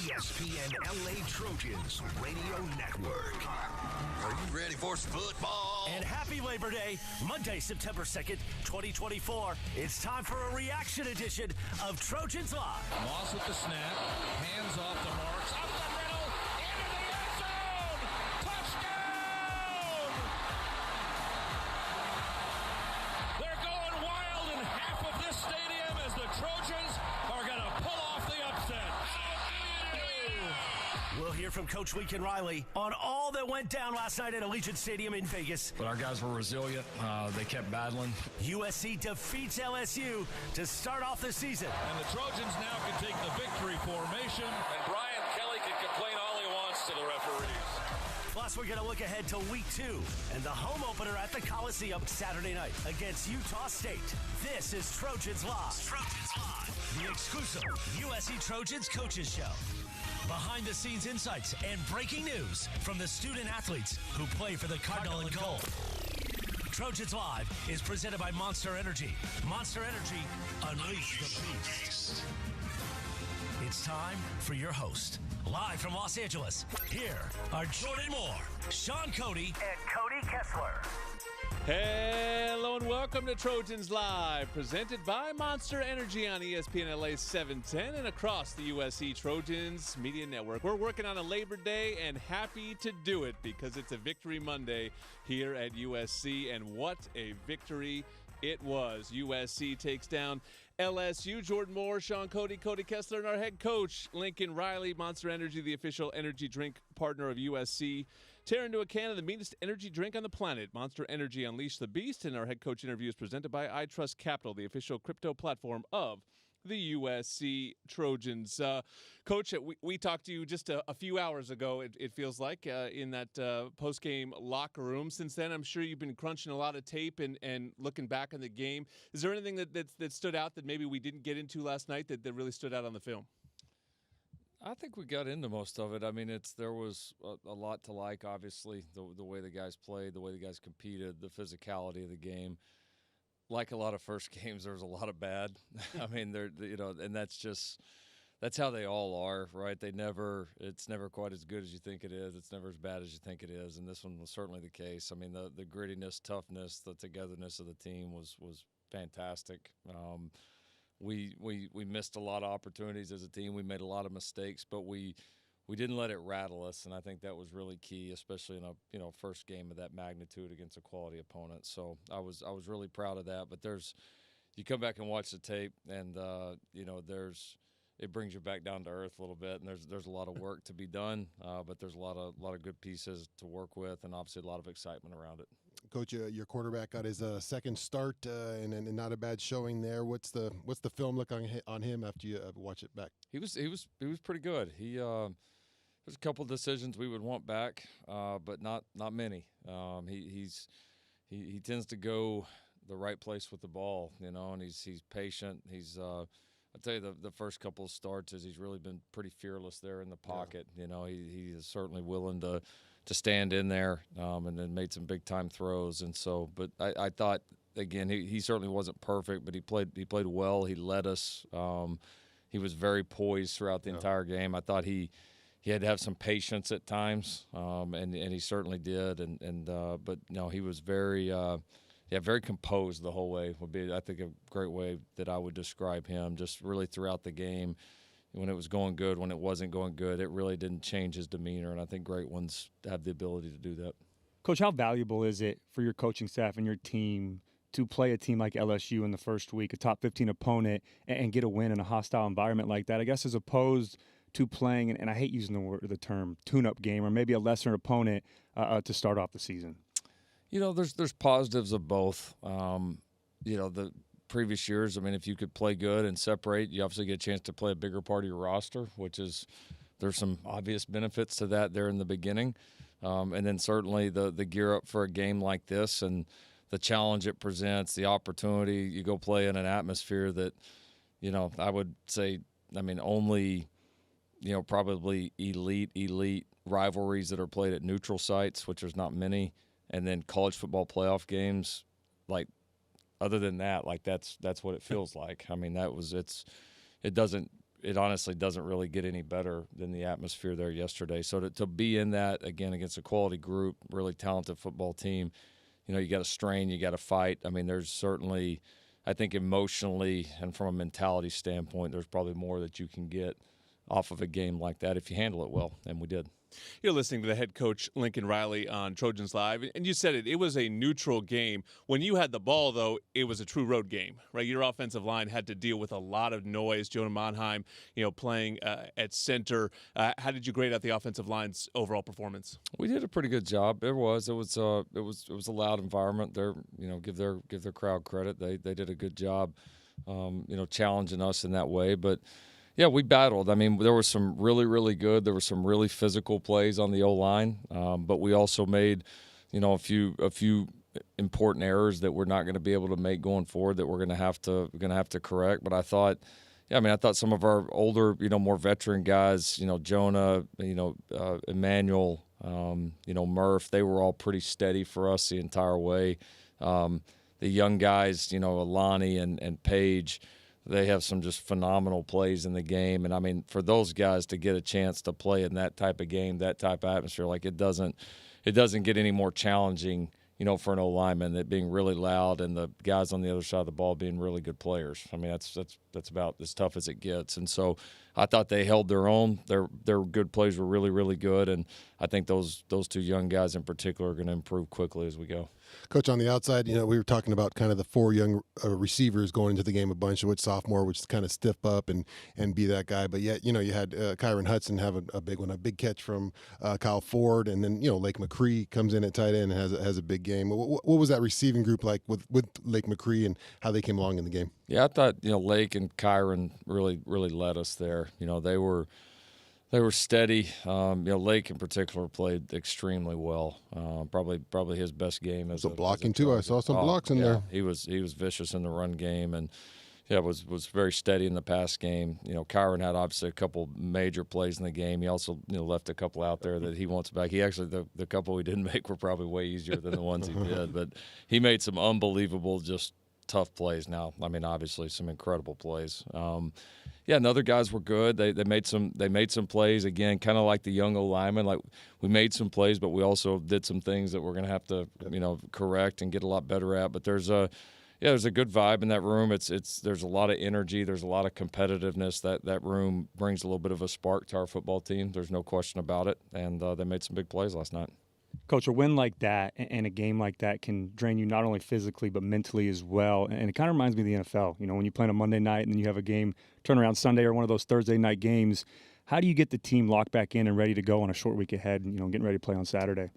ESPN LA Trojans Radio Network. Are you ready for some football? And happy Labor Day, Monday, September 2nd, 2024. It's time for a reaction edition of Trojans Live. Moss with the snap, hands off to Marks, up the middle, into the end zone! Touchdown! They're going wild in half of this stadium as the Trojans are going to pull off the upset. We'll hear from Coach Lincoln Riley on all that went down last night at Allegiant Stadium in Vegas. But our guys were resilient. They kept battling. USC defeats LSU to start off the season. And the Trojans now can take the victory formation. And Brian Kelly can complain all he wants to the referees. Plus, we're going to look ahead to Week 2 and the home opener at the Coliseum Saturday night against Utah State. This is Trojans Live. Trojans Live, the exclusive USC Trojans Coaches Show. Behind-the-scenes insights and breaking news from the student-athletes who play for the Cardinal and Gold. Trojans Live is presented by Monster Energy. Monster Energy, unleash the beast. It's time for your host. Live from Los Angeles, here are Jordan Moore, Sean Cody, and Cody Kessler. Hello and welcome to Trojans Live, presented by Monster Energy on ESPN LA 710 and across the USC Trojans Media Network. We're working on a Labor Day and happy to do it because it's a Victory Monday here at USC, and what a victory it was. USC takes down LSU. Jordan Moore, Sean Cody, Cody Kessler, and our head coach, Lincoln Riley. Monster Energy, the official energy drink partner of USC. Tear into a can of the meanest energy drink on the planet. Monster Energy, unleash the beast. And our head coach interview is presented by I Trust Capital, the official crypto platform of the USC Trojans. Coach, we talked to you just a few hours ago, it feels like, in that post-game locker room. Since then, I'm sure you've been crunching a lot of tape and looking back on the game. Is there anything that stood out that maybe we didn't get into last night that really stood out on the film? I think we got into most of it. I mean, there was a lot to like, obviously, the way the guys played, the way the guys competed, the physicality of the game. Like a lot of first games, there's a lot of bad. I mean, and that's how they all are, right? It's never quite as good as you think it is. It's never as bad as you think it is, and this one was certainly the case. I mean, the grittiness, toughness, the togetherness of the team was fantastic. We missed a lot of opportunities as a team. We made a lot of mistakes, but we didn't let it rattle us, and I think that was really key, especially in a first game of that magnitude against a quality opponent. So I was really proud of that. But you come back and watch the tape, and it brings you back down to earth a little bit, and there's a lot of work to be done, but there's a lot of good pieces to work with, and obviously a lot of excitement around it. Coach, your quarterback got his second start, and not a bad showing there. What's the film look on him after you watch it back? He was pretty good. There's a couple of decisions we would want back, but not many. He tends to go the right place with the ball, and he's patient. I'll tell you, the first couple of starts he's really been pretty fearless there in the pocket. Yeah. He is certainly willing to stand in there, and then made some big time throws. And so, but I thought again he certainly wasn't perfect, but he played well. He led us. He was very poised throughout the entire game. I thought he had to have some patience at times, and he certainly did. But no, he was very composed the whole way. Would be, I think, a great way that I would describe him. Just really throughout the game, when it was going good, when it wasn't going good, it really didn't change his demeanor. And I think great ones have the ability to do that. Coach, how valuable is it for your coaching staff and your team to play a team like LSU in the first week, a top 15 opponent, and get a win in a hostile environment like that? I guess as opposed to playing, and I hate using the term tune-up game, or maybe a lesser opponent to start off the season. There's positives of both. The previous years, I mean, if you could play good and separate, you obviously get a chance to play a bigger part of your roster, there's some obvious benefits to that there in the beginning. And then certainly the gear up for a game like this and the challenge it presents, the opportunity, you go play in an atmosphere that, I would say, only, probably elite rivalries that are played at neutral sites, which there's not many, and then college football playoff games, like, other than that, like that's what it feels like. I mean, it it honestly doesn't really get any better than the atmosphere there yesterday. So to be in that, again, against a quality group, really talented football team, you got to strain, you got to fight. I mean, there's certainly, I think emotionally and from a mentality standpoint, there's probably more that you can get off of a game like that if you handle it well, and we did. You're listening to the head coach, Lincoln Riley, on Trojans Live, and you said it was a neutral game. When you had the ball, though, it was a true road game, right? Your offensive line had to deal with a lot of noise. Jonah Monheim, playing at center. How did you grade out the offensive line's overall performance? We did a pretty good job. It was a loud environment. They're, give their crowd credit. They did a good job, challenging us in that way, but. Yeah, we battled. I mean, there were some really, really good. There were some really physical plays on the O-line, but we also made, a few important errors that we're not going to be able to make going forward that we're going to have to correct. But I thought some of our older, more veteran guys, Jonah, Emmanuel, Murph, they were all pretty steady for us the entire way. The young guys, Alani and Paige. They have some just phenomenal plays in the game. And, I mean, for those guys to get a chance to play in that type of game, that type of atmosphere, like it doesn't get any more challenging, for an O-lineman, that being really loud and the guys on the other side of the ball being really good players. I mean, that's about as tough as it gets. And so I thought they held their own. Their good plays were really, really good. And I think those two young guys in particular are going to improve quickly as we go. Coach, on the outside, we were talking about kind of the four young receivers going into the game a bunch, which sophomore, which kind of stiff up and be that guy. But yet, you had Kiren Hudson have a big one, a big catch from Kyle Ford. And then, Lake McCree comes in at tight end and has a big game. What was that receiving group like with Lake McCree and how they came along in the game? Yeah, I thought, Lake and Kyron really, really led us there. They were steady. Lake in particular played extremely well. Probably his best game as a blocking too. I saw some blocks in there. He was vicious in the run game and was very steady in the pass game. Kyron had obviously a couple major plays in the game. He also left a couple out there that he wants back. He actually the couple we didn't make were probably way easier than the ones he did, but he made some unbelievable just tough plays. Now, I mean, obviously some incredible plays. And other guys were good. They made some plays again, kind of like the young O-lineman. Like we made some plays, but we also did some things that we're going to have to correct and get a lot better at. But there's a good vibe in that room. There's a lot of energy. There's a lot of competitiveness. That room brings a little bit of a spark to our football team. There's no question about it. And they made some big plays last night. Coach, a win like that and a game like that can drain you not only physically but mentally as well. And it kind of reminds me of the NFL. When you play on a Monday night and then you have a game turn around Sunday or one of those Thursday night games, how do you get the team locked back in and ready to go on a short week ahead and, getting ready to play on Saturday?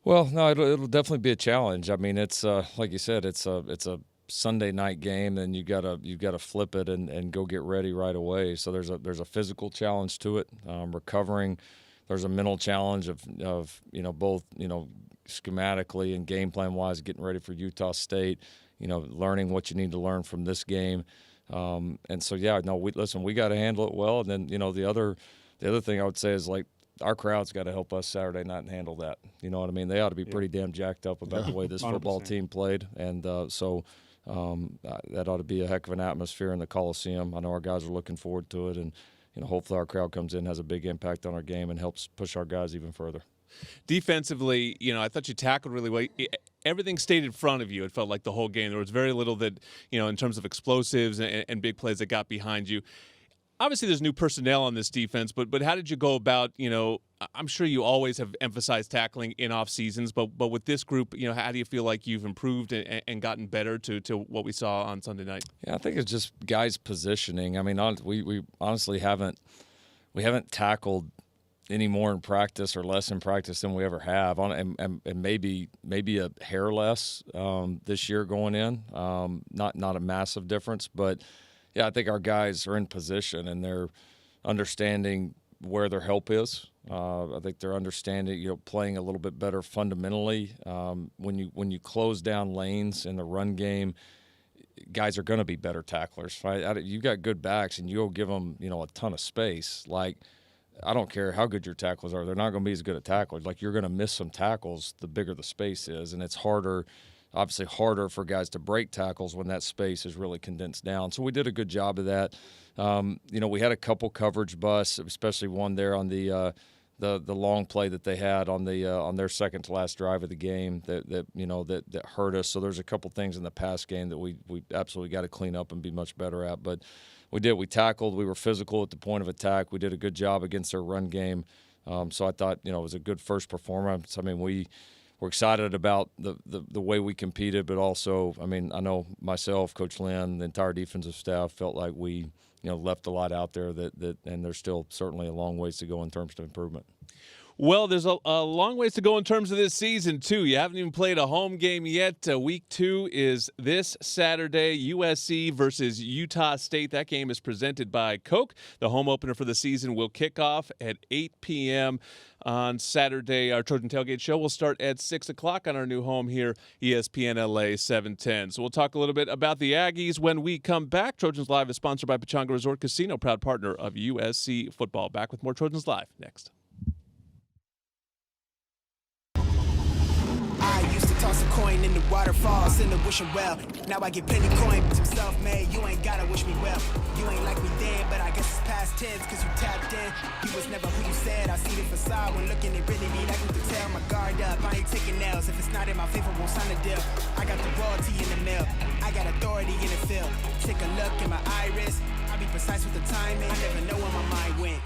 Well, no, it'll definitely be a challenge. I mean, it's like you said, it's a Sunday night game, and you gotta flip it and go get ready right away. So there's a physical challenge to it, recovering. There's a mental challenge of both schematically and game plan wise, getting ready for Utah State, learning what you need to learn from this game, and so we got to handle it well. And then the other thing I would say is like our crowd's got to help us Saturday night and handle that. You know what I mean? They ought to be pretty damn jacked up about the way this 100%. Football team played, and so that ought to be a heck of an atmosphere in the Coliseum. I know our guys are looking forward to it, and hopefully our crowd comes in, has a big impact on our game, and helps push our guys even further. Defensively, I thought you tackled really well. Everything stayed in front of you, it felt like the whole game. There was very little that, in terms of explosives and big plays that got behind you. Obviously, there's new personnel on this defense, but how did you go about, I'm sure you always have emphasized tackling in off seasons, but with this group, how do you feel like you've improved and gotten better to what we saw on Sunday night? Yeah, I think it's just guys positioning. I mean, we honestly haven't tackled any more in practice or less in practice than we ever have, and maybe a hair less this year going in. Not a massive difference, but yeah, I think our guys are in position and they're understanding where their help is. I think they're understanding, playing a little bit better fundamentally. When you close down lanes in the run game, guys are going to be better tacklers, right? You got good backs and you'll give them, a ton of space. Like, I don't care how good your tackles are. They're not going to be as good at tacklers. Like, you're going to miss some tackles the bigger the space is, and it's harder obviously harder for guys to break tackles when that space is really condensed down. So we did a good job of that. We had a couple coverage busts, especially one there on the long play that they had on their second to last drive of the game that hurt us. So there's a couple things in the pass game that we absolutely got to clean up and be much better at. But we did. We tackled. We were physical at the point of attack. We did a good job against their run game. So I thought it was a good first performance. I mean, we're excited about the way we competed, but also, I mean, I know myself, Coach Lynn, the entire defensive staff felt like we left a lot out there and there's still certainly a long ways to go in terms of improvement. Well, there's a long ways to go in terms of this season, too. You haven't even played a home game yet. Week 2 is this Saturday, USC versus Utah State. That game is presented by Coke. The home opener for the season will kick off at 8 p.m. on Saturday. Our Trojan Tailgate Show will start at 6 o'clock on our new home here, ESPN LA 710. So we'll talk a little bit about the Aggies when we come back. Trojans Live is sponsored by Pechanga Resort Casino, proud partner of USC football. Back with more Trojans Live next. I used to toss a coin in the waterfalls in the wishing well. Now I get plenty coin, but I'm self-made. You ain't gotta wish me well. You ain't like me then, but I guess it's past tense, cause you tapped in. You was never who you said. I see the facade when looking at really me. Like you can tell my guard up. I ain't taking nails. If it's not in my favor, won't sign a deal. I got the royalty in the mail. I got authority in the field. Take a look in my iris. I be precise with the timing. I never know where my mind went.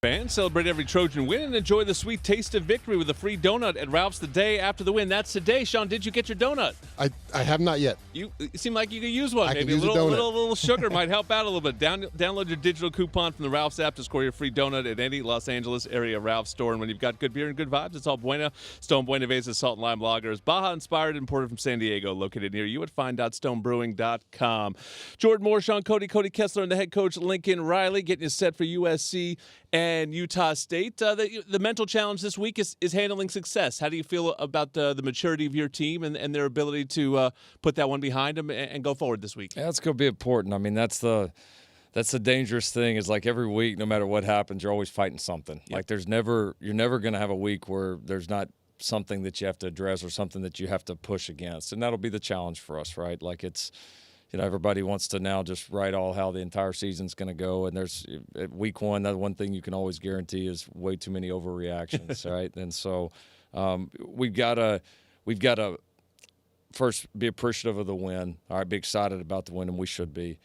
Fans celebrate every Trojan win and enjoy the sweet taste of victory with a free donut at Ralph's the day after the win. That's today. Sean, did you get your donut? I have not yet. You seem like you could use one. I Maybe could use a little sugar might help out a little bit. Download your digital coupon from the Ralph's app to score your free donut at any Los Angeles area Ralph's store. And when you've got good beer and good vibes, it's all bueno. Stone Buena Vesa Salt and Lime Lager is Baja inspired and imported from San Diego, located near you at find.stonebrewing.com. Jordan Moore, Sean Cody Kessler, and the head coach Lincoln Riley getting you set for USC and Utah State. The mental challenge this week is handling success. How do you feel about the maturity of your team and their ability to put that one behind them and go forward this week? Yeah, that's going to be important. I mean, that's the That's the dangerous thing is like every week, no matter what happens, you're always fighting something. Yep. Like you're never going to have a week where there's not something that you have to address or something that you have to push against. And that'll be the challenge for us, right? Like it's, everybody wants to now just write all how the entire season's going to go. And there's at week one, that one thing you can always guarantee is way too many overreactions, right? And so we've got to first be appreciative of the win. All right, be excited about the win, and we should be.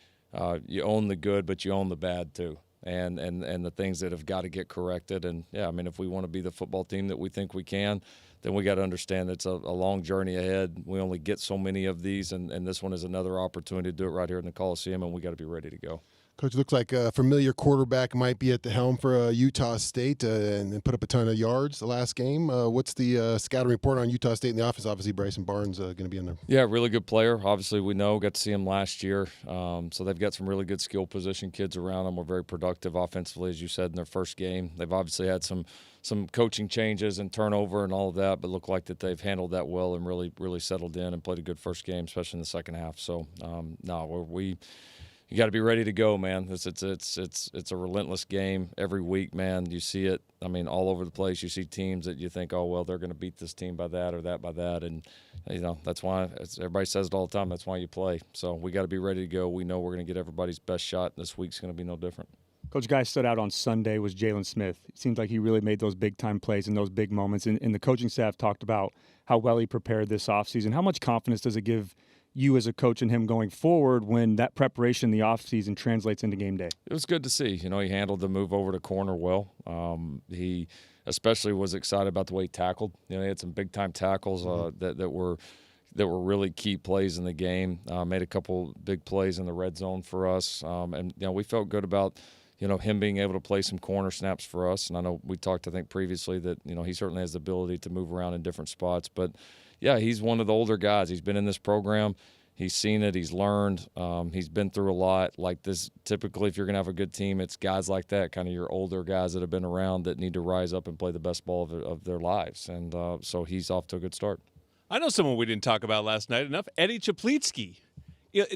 You own the good, but you own the bad too, and the things that have got to get corrected. And yeah, I mean, if we want to be the football team that we think we can, then we got to understand it's a long journey ahead. We only get so many of these, and this one is another opportunity to do it right here in the Coliseum, and we got to be ready to go. Coach, looks like a familiar quarterback might be at the helm for Utah State and put up a ton of yards the last game. What's the scouting report on Utah State in the office? Obviously, Bryson Barnes going to be in there. Yeah, really good player. Obviously, we got to see him last year. So they've got some really good skill position kids around them. We're very productive offensively, as you said, in their first game. They've obviously had some coaching changes and turnover and all of that, but look like that they've handled that well and really settled in and played a good first game, especially in the second half. So, you got to be ready to go, man. It's a relentless game every week, man. You see it, I mean, all over the place. You see teams that you think, oh, well, they're going to beat this team by that or that by that. And, that's why everybody says it all the time. That's why you play. So we got to be ready to go. We know we're going to get everybody's best shot. This week's going to be no different. Coach, guy stood out on Sunday was Jalen Smith. It seems like he really made those big-time plays in those big moments. And the coaching staff talked about how well he prepared this offseason. How much confidence does it give you as a coach and him going forward when that preparation in the offseason translates into game day? It was good to see. He handled the move over to corner well. He especially was excited about the way he tackled. He had some big-time tackles that were really key plays in the game. Made a couple big plays in the red zone for us. And we felt good about him being able to play some corner snaps for us. And I know we talked, I think, previously that, he certainly has the ability to move around in different spots. But, yeah, he's one of the older guys. He's been in this program. He's seen it. He's learned. He's been through a lot. Like this, typically, if you're going to have a good team, it's guys like that, kind of your older guys that have been around that need to rise up and play the best ball of their lives. And so he's off to a good start. I know someone we didn't talk about last night enough, Eddie Chaplitsky.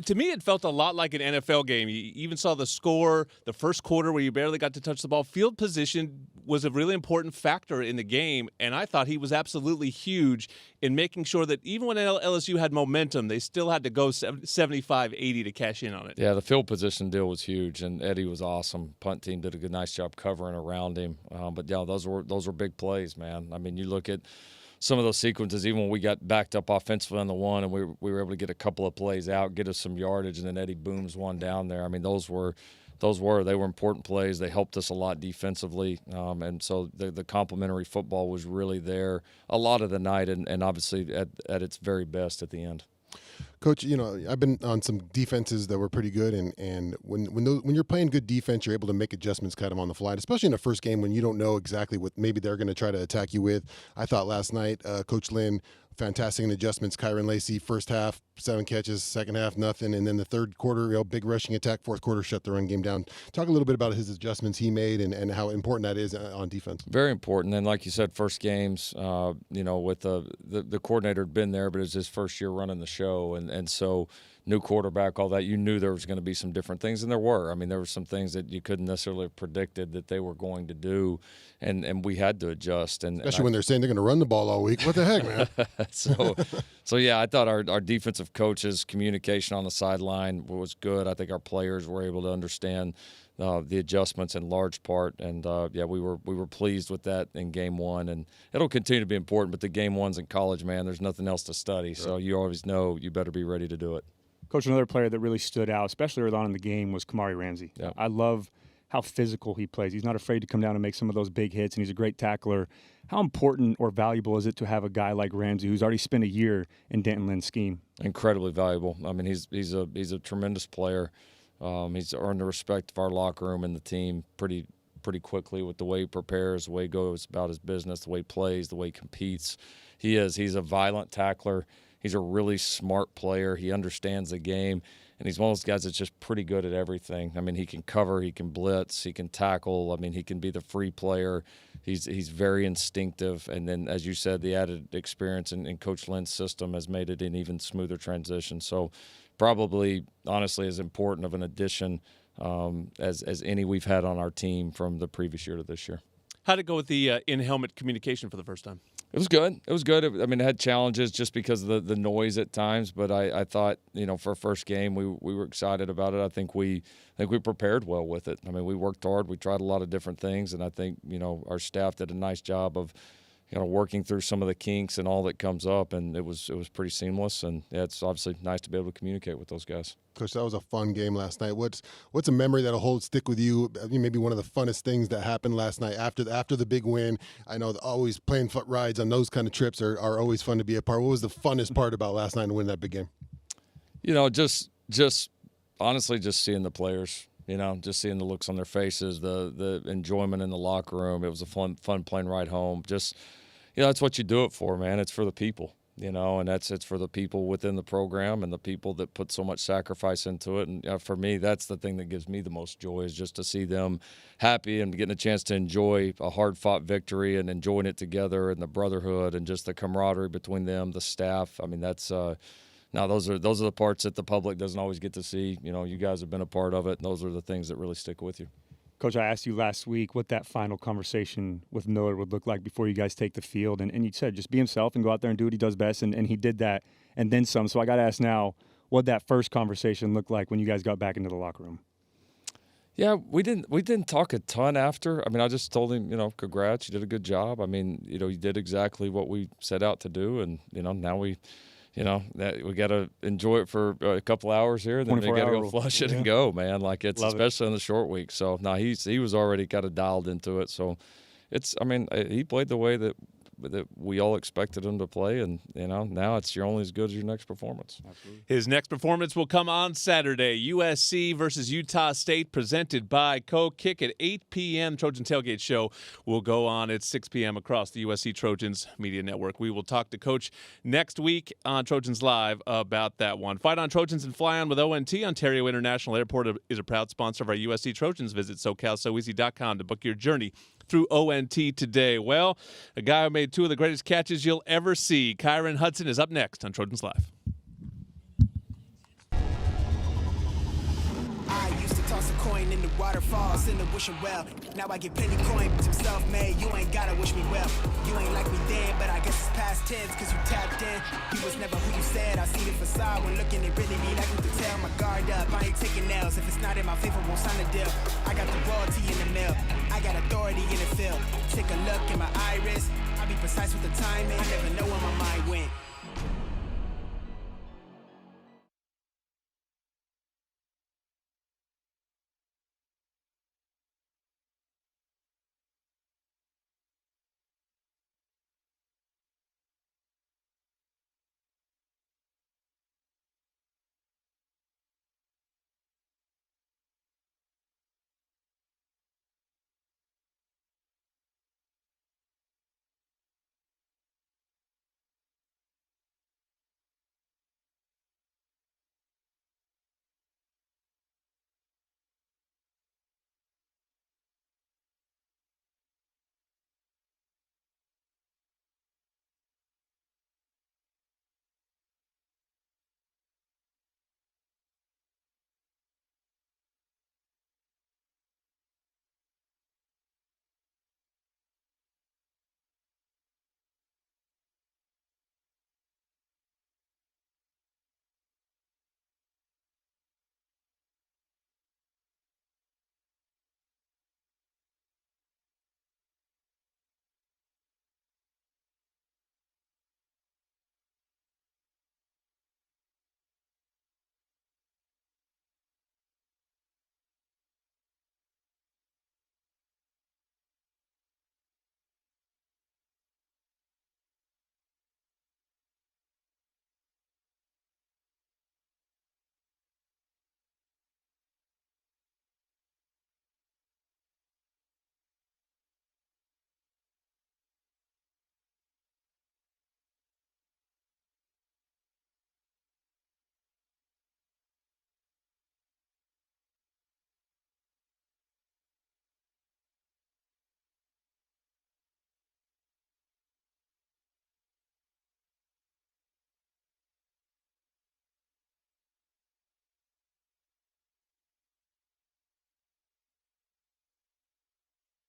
To me, it felt a lot like an NFL game. You even saw the score, the first quarter where you barely got to touch the ball. Field position was a really important factor in the game, and I thought he was absolutely huge in making sure that even when LSU had momentum, they still had to go 75-80 to cash in on it. Yeah, the field position deal was huge, and Eddie was awesome. Punt team did a nice job covering around him. But, yeah, those were big plays, man. I mean, you look at some of those sequences, even when we got backed up offensively on the one and we were able to get a couple of plays out, get us some yardage, and then Eddie booms one down there. I mean, they were important plays. They helped us a lot defensively. And so the complementary football was really there a lot of the night and obviously at its very best at the end. Coach, I've been on some defenses that were pretty good, and when you're playing good defense, you're able to make adjustments kind of on the fly, especially in the first game when you don't know exactly what maybe they're going to try to attack you with. I thought last night, Coach Lynn, fantastic in adjustments. Kyron Lacey, first half, 7 catches, second half, nothing, and then the third quarter, big rushing attack, fourth quarter, shut the run game down. Talk a little bit about his adjustments he made and how important that is on defense. Very important, and like you said, first games, with the coordinator had been there, but it was his first year running the show, and so new quarterback, all that, you knew there was going to be some different things, and there were. I mean, there were some things that you couldn't necessarily have predicted that they were going to do, and we had to adjust. Especially when they're saying they're going to run the ball all week. What the heck, man? So yeah, I thought our defensive coaches' communication on the sideline was good. I think our players were able to understand the adjustments in large part, and we were pleased with that in game one, and it'll continue to be important. But the game ones in college, man, there's nothing else to study, so you always know you better be ready to do it. Coach, another player that really stood out, especially early on in the game, was Kamari Ramsey. Yeah. I love how physical he plays. He's not afraid to come down and make some of those big hits, and he's a great tackler. How important or valuable is it to have a guy like Ramsey who's already spent a year in Denton Lynn's scheme? Incredibly valuable. I mean, he's a tremendous player. He's earned the respect of our locker room and the team pretty quickly with the way he prepares, the way he goes about his business, the way he plays, the way he competes. He's a violent tackler. He's a really smart player. He understands the game, and he's one of those guys that's just pretty good at everything. I mean, he can cover, he can blitz, he can tackle. I mean, he can be the free player. He's very instinctive, and then, as you said, the added experience in Coach Lynn's system has made it an even smoother transition. So probably, honestly, as important of an addition as any we've had on our team from the previous year to this year. How'd it go with the in-helmet communication for the first time? It was good. It was good. It had challenges just because of the noise at times, but I thought, for a first game, we were excited about it. I think we prepared well with it. I mean, we worked hard. We tried a lot of different things, and I think, our staff did a nice job of working through some of the kinks and all that comes up, and it was pretty seamless. And it's obviously nice to be able to communicate with those guys. Coach, that was a fun game last night. What's a memory that'll stick with you? Maybe one of the funnest things that happened last night after the big win. I know always playing foot rides on those kind of trips are always fun to be a part. What was the funnest part about last night and winning that big game? Just honestly, just seeing the players. Just seeing the looks on their faces, the enjoyment in the locker room. It was a fun plane ride home. Just, that's what you do it for, man. It's for the people, and it's for the people within the program and the people that put so much sacrifice into it. And for me, that's the thing that gives me the most joy is just to see them happy and getting a chance to enjoy a hard-fought victory and enjoying it together and the brotherhood and just the camaraderie between them, the staff. I mean, that's now, those are the parts that the public doesn't always get to see. You guys have been a part of it, and those are the things that really stick with you. Coach, I asked you last week what that final conversation with Miller would look like before you guys take the field, and you said just be himself and go out there and do what he does best, and he did that and then some. So I got to ask now, what that first conversation looked like when you guys got back into the locker room. Yeah, we didn't talk a ton after. I mean, I just told him, congrats, you did a good job. I mean, you did exactly what we set out to do, and now we – that we got to enjoy it for a couple hours here, then we got to go flush it and go, man. Like especially in the short week. So no, he was already kind of dialed into it. So he played the way that we all expected him to play, and now you're only as good as your next performance. Absolutely. His next performance will come on Saturday. USC versus Utah State, presented by Kick at 8 p.m. Trojan Tailgate Show will go on at 6 p.m. across the USC Trojans Media Network. We will talk to Coach next week on Trojans Live about that one. Fight on Trojans and fly on with ONT. Ontario International Airport is a proud sponsor of our USC Trojans. Visit SoCalSoEasy.com to book your journey through ONT today. Well, a guy who made two of the greatest catches you'll ever see. Kiren Hudson is up next on Trojans Live. I used to toss a coin in the waterfalls in the wishing well. Now I get plenty coin, but I'm self-made. You ain't gotta wish me well. You ain't like me then, but I guess it's past tense, cause you tapped in. You was never who you said. I see the facade when looking at really me like you could tell. My guard up, I ain't taking nails. If it's not in my favor, won't sign a deal. I got the royalty in the mail. I got authority in the field. Take a look in my iris. I be precise with the timing. I never know where my mind went.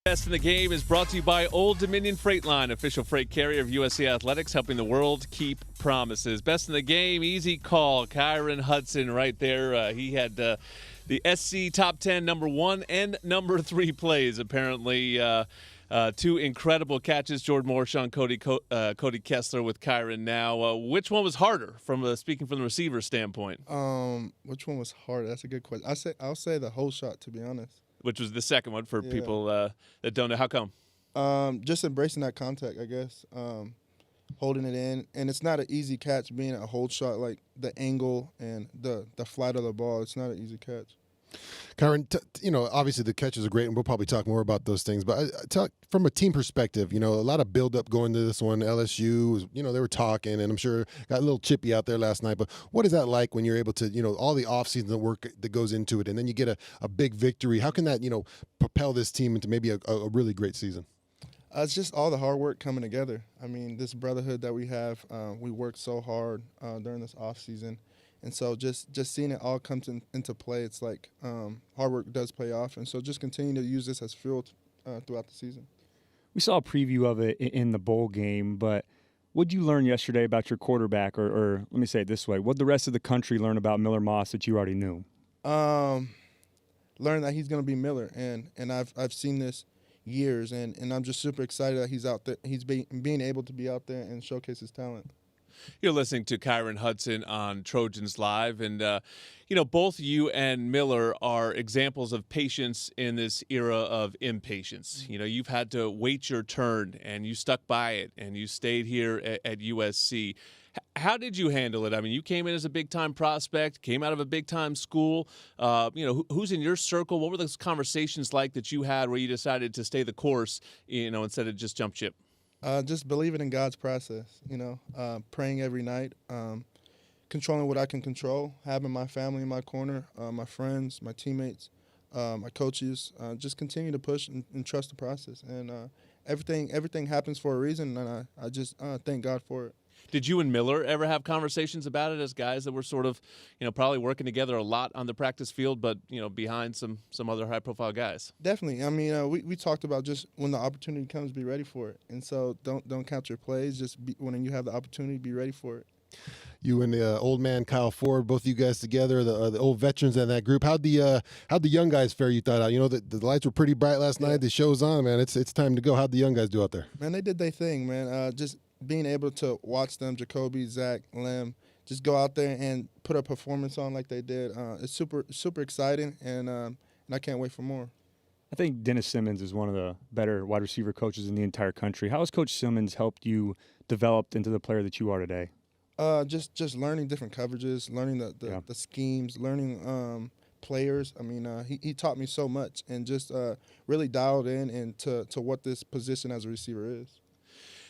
Best in the Game is brought to you by Old Dominion Freight Line, official freight carrier of USC Athletics, helping the world keep promises. Best in the Game, easy call. Kiren Hudson right there. He had the SC top 10 number 1 and number 3 plays, apparently. 2 incredible catches, Jordan Morshaw, Cody Kessler with Kyron now. Which one was harder, from speaking from the receiver standpoint? Which one was harder? That's a good question. I'll say the whole shot, to be honest. Which was the second one for people that don't know. How come? Just embracing that contact, I guess. Holding it in. And it's not an easy catch being a hold shot, like the angle and the flight of the ball. It's not an easy catch. Kyron, obviously the catches are great, and we'll probably talk more about those things. But talk from a team perspective, a lot of build-up going to this one. LSU, they were talking, and I'm sure got a little chippy out there last night. But what is that like when you're able to, all the offseason work that goes into it, and then you get a big victory? How can that, propel this team into maybe a really great season? It's just all the hard work coming together. I mean, this brotherhood that we have, we worked so hard during this offseason. And so just seeing it all come into play, it's like hard work does pay off. And so just continue to use this as fuel throughout the season. We saw a preview of it in the bowl game, but what did you learn yesterday about your quarterback? Or let me say it this way. What did the rest of the country learn about Miller Moss that you already knew? Learn that he's going to be Miller. And I've seen this years, and I'm just super excited that he's out there. He's being able to be out there and showcase his talent. You're listening to Kiren Hudson on Trojans Live, and both you and Miller are examples of patience in this era of impatience. You've had to wait your turn, and you stuck by it, and you stayed here at USC. How did you handle it? I mean, you came in as a big-time prospect, came out of a big-time school. Who's in your circle? What were those conversations like that you had where you decided to stay the course, instead of just jump ship? Just believing in God's process, praying every night, controlling what I can control, having my family in my corner, my friends, my teammates, my coaches, just continue to push and trust the process. And everything happens for a reason, and I just thank God for it. Did you and Miller ever have conversations about it as guys that were sort of, probably working together a lot on the practice field, but, behind some other high-profile guys? Definitely. I mean, we talked about just when the opportunity comes, be ready for it. And so don't count your plays. Just when you have the opportunity, be ready for it. You and the old man Kyle Ford, both of you guys together, the old veterans in that group. How'd the young guys fare? You thought out? The lights were pretty bright last night. The show's on, man. It's time to go. How'd the young guys do out there? Man, they did their thing, man. Just being able to watch them, Jacoby, Zach, Lem, just go out there and put a performance on like they did. It's super, super exciting, and I can't wait for more. I think Dennis Simmons is one of the better wide receiver coaches in the entire country. How has Coach Simmons helped you develop into the player that you are today? Just learning different coverages, learning the schemes, learning players. I mean, he taught me so much, and just really dialed in into what this position as a receiver is.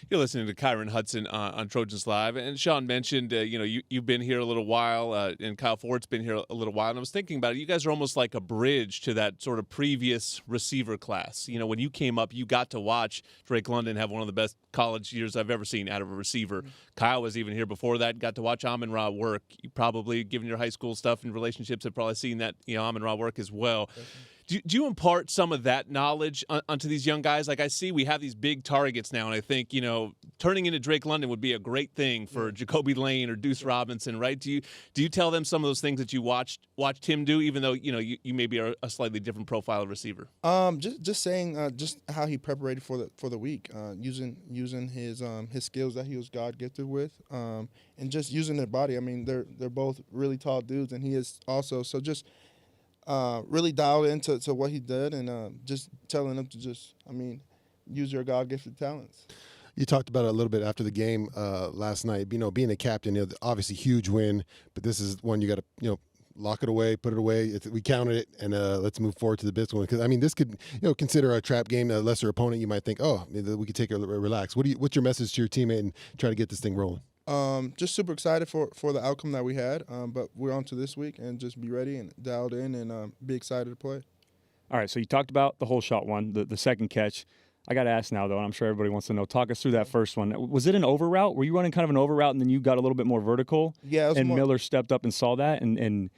You're listening to Kiren Hudson on Trojans Live. And Sean mentioned, you've been here a little while, and Kyle Ford's been here a little while. And I was thinking about it. You guys are almost like a bridge to that sort of previous receiver class. When you came up, you got to watch Drake London have one of the best college years I've ever seen out of a receiver. Mm-hmm. Kyle was even here before that, got to watch Amon-Ra work. You probably, given your high school stuff and relationships, have probably seen that, Amon-Ra work as well. Definitely. Do you impart some of that knowledge onto these young guys? Like I see we have these big targets now, and I think, turning into Drake London would be a great thing for Jacoby Lane or Deuce Robinson, right? Do you tell them some of those things that you watched him do, even though, you maybe are a slightly different profile of receiver? Just saying just how he preparated for the week, using his skills that he was God gifted with, and just using their body. I mean, they're both really tall dudes, and he is also. So just really dialed into what he did, and just telling them to use your God-gifted talents. You talked about it a little bit after the game last night. Being a captain, obviously huge win, but this is one you got to, lock it away, put it away. We counted it, and let's move forward to the big one. Because this could, consider a trap game, a lesser opponent. You might think, we could take a relax. What's your message to your teammate and try to get this thing rolling? Just super excited for the outcome that we had, but we're on to this week, and just be ready and dialed in, and be excited to play. All right, so you talked about the whole shot one, the second catch. I got to ask now, though, and I'm sure everybody wants to know. Talk us through that first one. Was it an over route? Were you running kind of an over route, and then you got a little bit more vertical? Yeah. And Miller stepped up and saw that, and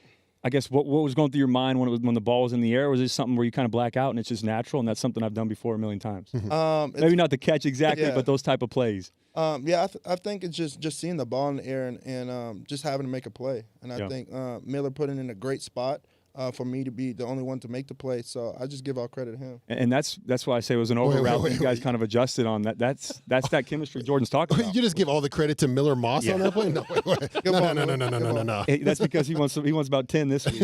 I guess what was going through your mind when the ball was in the air? Was it something where you kind of black out and it's just natural, and that's something I've done before a million times? Maybe not the catch exactly, but those type of plays. I think it's just seeing the ball in the air and just having to make a play. And I think Miller put it in a great spot for me to be the only one to make the play. So I just give all credit to him. And that's why I say it was an over route that you guys kind of adjusted on. That's that chemistry Jordan's talking about. You just give all the credit to Miller Moss on that play? No, no. That's because he wants about 10 this week.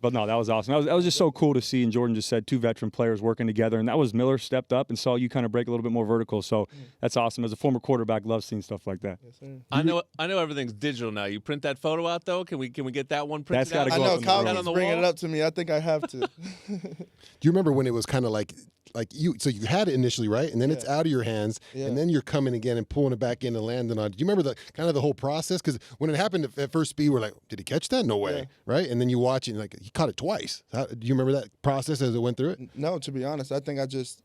But no, that was awesome. That was just so cool to see. And Jordan just said 2 veteran players working together. And that was Miller stepped up and saw you kind of break a little bit more vertical. So that's awesome. As a former quarterback, love seeing stuff like that. Yes, sir. I know everything's digital now. You print that photo out though. Can we get that one printed? That's got to out? go. I know up Kyle on the bringing wall? it up to me. I think I have to. Do you remember when it was kind of like you? So you had it initially, right? And then it's out of your hands, and then you're coming again and pulling it back in and landing on it. Do you remember the whole process? Because when it happened at first speed, we're like, did he catch that? No way, right? And then you watch it, and like he caught it twice. Do you remember that process as it went through it? No, to be honest, I think I just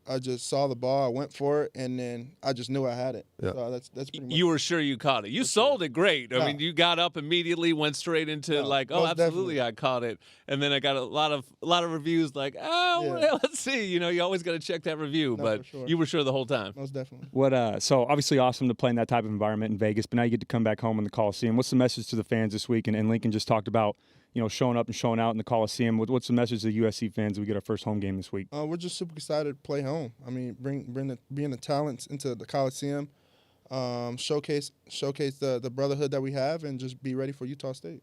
saw the ball, I went for it, and then I just knew I had it. Yeah. So that's pretty much. You were sure you caught it. You sold it great. I mean, you got up immediately, went straight into most absolutely, definitely. I caught it. And then I got a lot of reviews like, well, let's see. You always got to check that review. No, but for sure. you were sure the whole time. Most definitely. So obviously awesome to play in that type of environment in Vegas, but now you get to come back home in the Coliseum. What's the message to the fans this week? And Lincoln just talked about, showing up and showing out in the Coliseum. What's the message to the USC fans as we get our first home game this week? We're just super excited to play home. I mean, bring the talents into the Coliseum, showcase the brotherhood that we have, and just be ready for Utah State.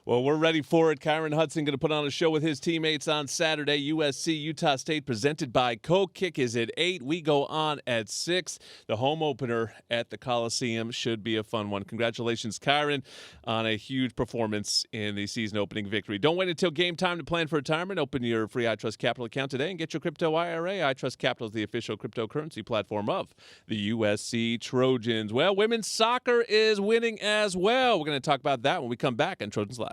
Well, we're ready for it. Kiren Hudson going to put on a show with his teammates on Saturday. USC, Utah State, presented by Coke. Kick is at 8. We go on at 6. The home opener at the Coliseum should be a fun one. Congratulations, Kyron, on a huge performance in the season-opening victory. Don't wait until game time to plan for retirement. Open your free iTrust Capital account today and get your crypto IRA. iTrust Capital is the official cryptocurrency platform of the USC Trojans. Well, women's soccer is winning as well. We're going to talk about that when we come back on Trojans Live.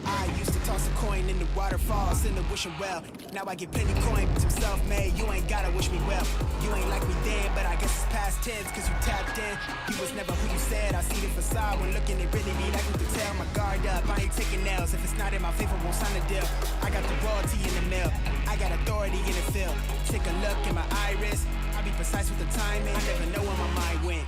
I used to toss a coin in the waterfalls in the wishing well. Now I get plenty coin, but I'm self-made. You ain't gotta wish me well. You ain't like me then, but I guess it's past tense, cause you tapped in. You was never who you said. I see the facade when looking at really me like you can tell. My guard up, I ain't taking nails. If it's not in my favor, won't sign a deal. I got the royalty in the mail. I got authority in the field. Take a look in my iris. I be precise with the timing. I never know where my mind went.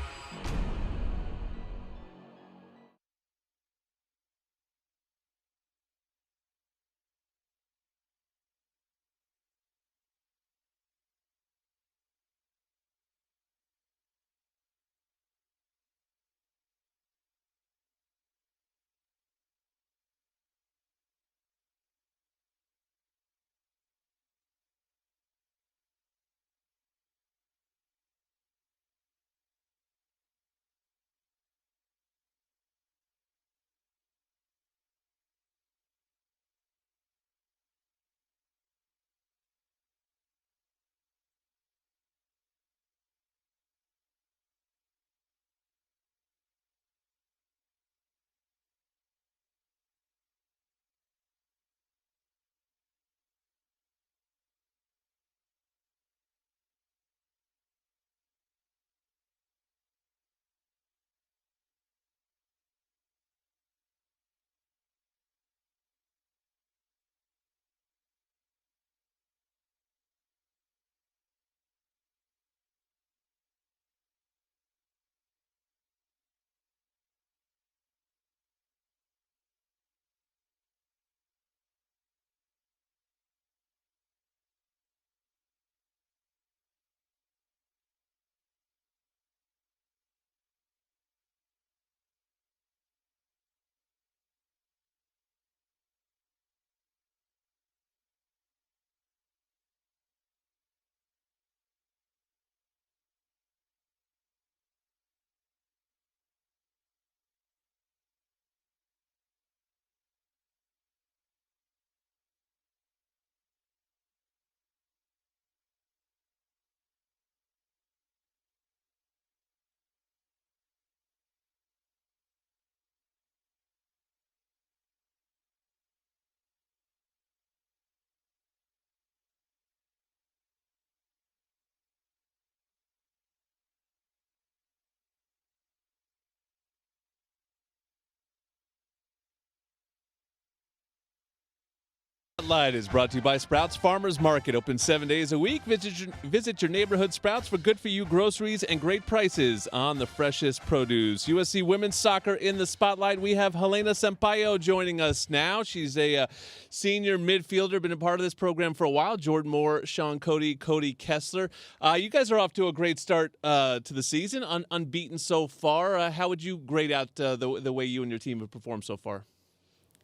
Spotlight is brought to you by Sprouts Farmers Market, open 7 days a week. Visit your neighborhood Sprouts for good-for-you groceries and great prices on the freshest produce. USC women's soccer in the spotlight. We have Helena Sampaio joining us now. She's a senior midfielder, been a part of this program for a while. Jordan Moore, Sean Cody, Cody Kessler. You guys are off to a great start to the season, unbeaten so far. How would you grade out the way you and your team have performed so far?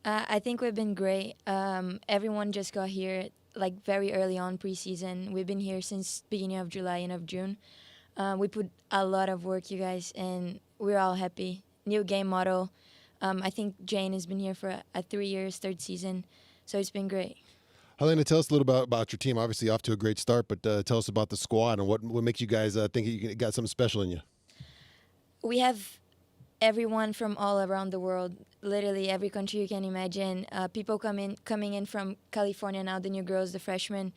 I think we've been great. Everyone just got here like very early on preseason. We've been here since beginning of July, end of June. We put a lot of work, you guys, and we're all happy. New game model. I think Jane has been here for 3 years, third season, so it's been great. Helena, tell us a little about your team. Obviously off to a great start, but tell us about the squad and what makes you guys think you got something special in you. We have everyone from all around the world, literally every country you can imagine. People coming in from California now, the new girls, the freshmen,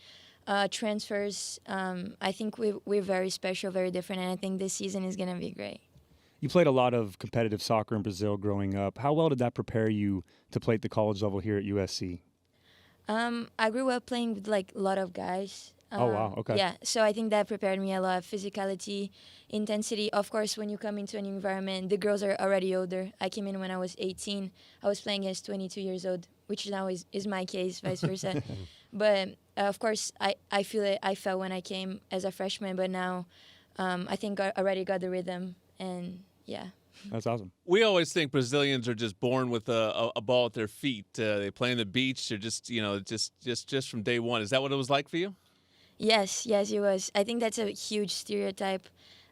transfers. I think we're very special, very different, and I think this season is going to be great. You played a lot of competitive soccer in Brazil growing up. How well did that prepare you to play at the college level here at USC? I grew up playing with like a lot of guys. Oh, wow. Okay. Yeah, so I think that prepared me a lot. Physicality, intensity. Of course, when you come into an environment, the girls are already older. I came in when I was 18. I was playing as 22 years old, which now is my case, vice versa. But, of course, I feel it. I felt when I came as a freshman, but now I think I already got the rhythm, and, yeah. That's awesome. We always think Brazilians are just born with a ball at their feet. They play on the beach. They're just from day one. Is that what it was like for you? Yes, it was. I think that's a huge stereotype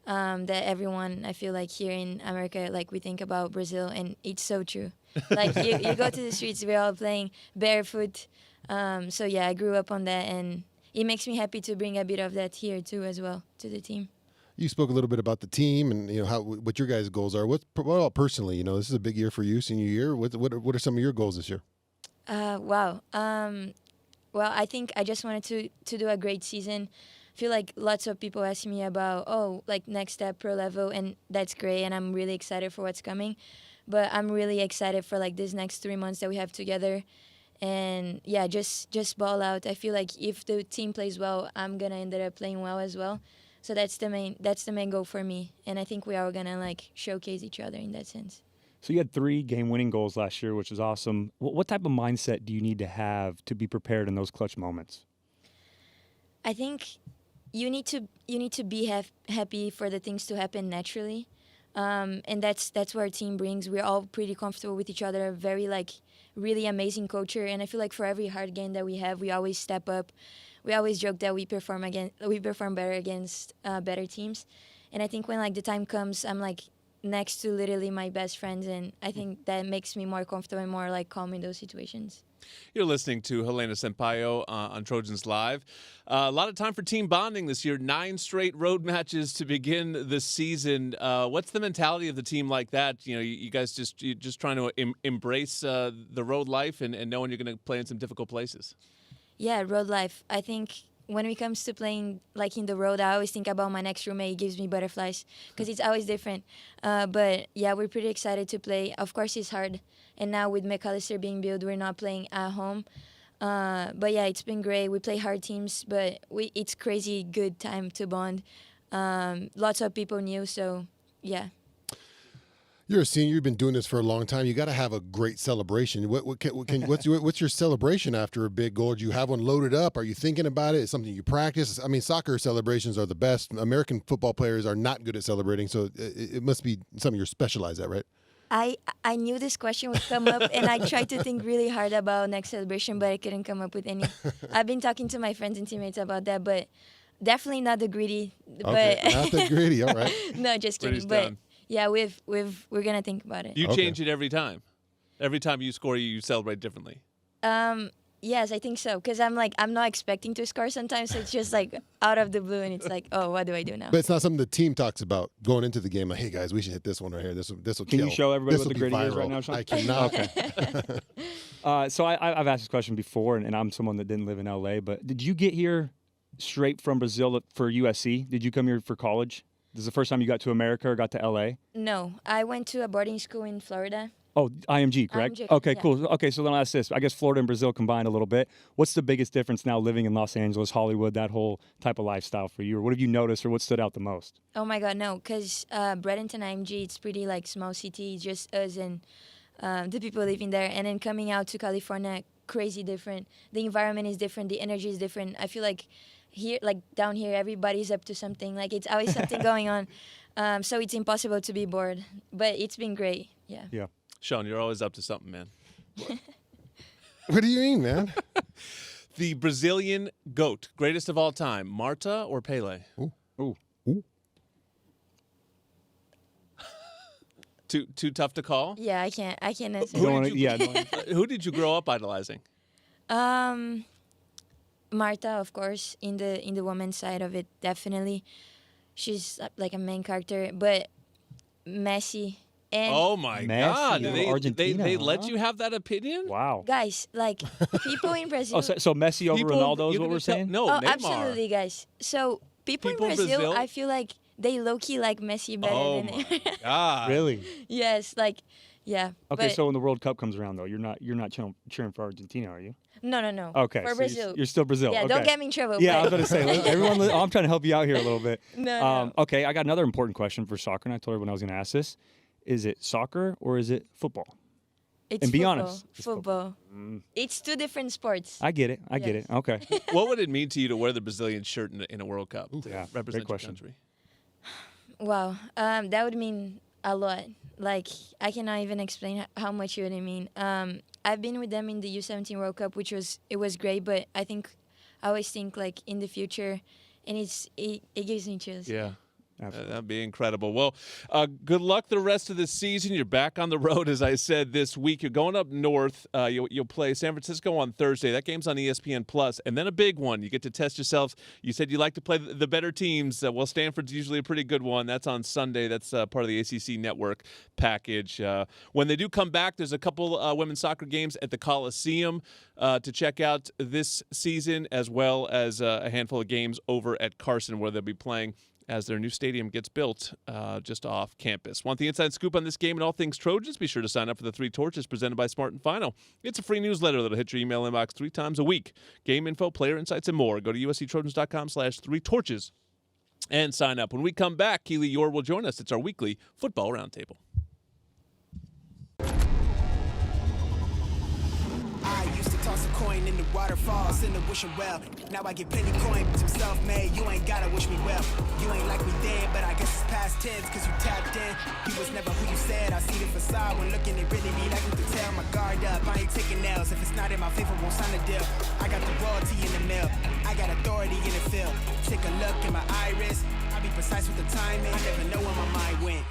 that everyone, I feel like here in America, like we think about Brazil, and it's so true. Like you go to the streets, we're all playing barefoot. So yeah, I grew up on that, and it makes me happy to bring a bit of that here too as well to the team. You spoke a little bit about the team and what your guys' goals are. What about personally? This is a big year for you, senior year. What are some of your goals this year? Wow. Well, I think I just wanted to do a great season. I feel like lots of people ask me about, like next step, pro level, and that's great, and I'm really excited for what's coming. But I'm really excited for like these next 3 months that we have together. And yeah, just ball out. I feel like if the team plays well, I'm gonna end up playing well as well. So that's the main goal for me. And I think we are gonna like showcase each other in that sense. So you had 3 game-winning goals last year, which was awesome. What type of mindset do you need to have to be prepared in those clutch moments? I think you need to be happy for the things to happen naturally, and that's what our team brings. We're all pretty comfortable with each other, very like really amazing culture, and I feel like for every hard game that we have, we always step up. We always joke that we perform better against better teams, and I think when like the time comes, I'm like next to literally my best friends, and I think that makes me more comfortable and more like calm in those situations. You're listening to Helena Sampaio on Trojans Live. A lot of time for team bonding this year. 9 straight road matches to begin the season. What's the mentality of the team like that? You guys you're just trying to embrace the road life and knowing you're going to play in some difficult places. Yeah, road life. I think when it comes to playing like in the road, I always think about my next roommate. It gives me butterflies because it's always different. But yeah, we're pretty excited to play. Of course, it's hard. And now with McAllister being built, we're not playing at home. But yeah, it's been great. We play hard teams, but it's crazy good time to bond. Lots of people new, so yeah. You're a senior. You've been doing this for a long time. You got to have a great celebration. What's your celebration after a big goal? Do you have one loaded up? Are you thinking about it? Is it something you practice? I mean, soccer celebrations are the best. American football players are not good at celebrating, so it must be something you're specialized at, right? I knew this question would come up, and I tried to think really hard about next celebration, but I couldn't come up with any. I've been talking to my friends and teammates about that, but definitely not the greedy. Okay, but not the greedy. All right. No, just kidding. But yeah, we're gonna think about it. You change it every time. Every time you score, you celebrate differently. Yes, I think so. Because I'm not expecting to score sometimes. So it's just like out of the blue, and it's like, oh, what do I do now? But it's not something the team talks about going into the game. Like, hey guys, we should hit this one right here. This will kill. Can you show everybody what the gritty is right now, Sean? I cannot. Okay. So I've asked this question before, and I'm someone that didn't live in LA. But did you get here straight from Brazil for USC? Did you come here for college? This is the first time you got to America or got to LA? No, I went to a boarding school in Florida. Oh, IMG, correct? IMG, okay, yeah. cool. Okay, so then I'll ask this. I guess Florida and Brazil combined a little bit. What's the biggest difference now living in Los Angeles, Hollywood, that whole type of lifestyle for you? Or what have you noticed or what stood out the most? Oh my God, no, because Bradenton IMG, it's pretty like small city, just us and the people living there. And then coming out to California, crazy different. The environment is different. The energy is different. I feel like here, like down here, everybody's up to something. Like it's always something going on. So it's impossible to be bored. But it's been great. Yeah. Yeah. Sean, you're always up to something, man. What do you mean, man? The Brazilian GOAT, greatest of all time, Marta or Pele? Ooh. Too tough to call? Yeah, I can't answer. Who did you grow up idolizing? Marta, of course, in the women's side of it, definitely. She's like a main character, but Messi and Oh my Messi, God! Argentina, They let huh? you have that opinion? Wow. guys, like people in Brazil. Oh, so Messi over Ronaldo is what we're saying? No, Oh, Neymar. absolutely, guys. So people in Brazil, I feel like they low-key like Messi better Oh than my God! Really? Yes, like, yeah. Okay, but so when the World Cup comes around, though, you're not cheering for Argentina, are you? no. Okay, For so Brazil. you're still Brazil. Yeah, okay. don't get me in trouble. Yeah, I was but- going to say, everyone. I'm trying to help you out here a little bit. No. Okay, I got another important question for soccer, and I told everyone I was going to ask this: is it soccer or is it football? It's and be football. honest, it's Football. It's two different sports. I get it. I get it. Okay. What would it mean to you to wear the Brazilian shirt in a World Cup? To Yeah, represent great your question. country. Wow, that would mean a lot. Like I cannot even explain how much it would mean. I've been with them in the U17 World Cup, which was great. But I always think like in the future, and it gives me chills. Yeah. Absolutely. That'd be incredible. Well, good luck the rest of the season. You're back on the road, as I said, this week. You're going up north. You'll play San Francisco on Thursday. That game's on ESPN Plus, and then a big one. You get to test yourselves. You said you like to play the better teams. Well, Stanford's usually a pretty good one. That's on Sunday. That's part of the ACC network package. When they do come back, there's a couple women's soccer games at the Coliseum to check out this season, as well as a handful of games over at Carson, where they'll be playing as their new stadium gets built just off campus. Want the inside scoop on this game and all things Trojans? Be sure to sign up for the Three Torches presented by Smart & Final. It's a free newsletter that'll hit your email inbox 3 times a week. Game info, player insights, and more. Go to usctrojans.com/3torches and sign up. When we come back, Keely Yor will join us. It's our weekly football roundtable. I used to toss a coin in the waterfalls in the wishing well. Now I get plenty coin, but I'm self-made. You ain't gotta wish me well. You ain't like me then, but I guess it's past tense, cause you tapped in. You was never who you said. I see the facade when looking at really me like you can tell. My guard up, I ain't taking L's. If it's not in my favor, won't sign a deal. I got the royalty in the mail. I got authority in the field. Take a look in my iris. I be precise with the timing. I never know where my mind went.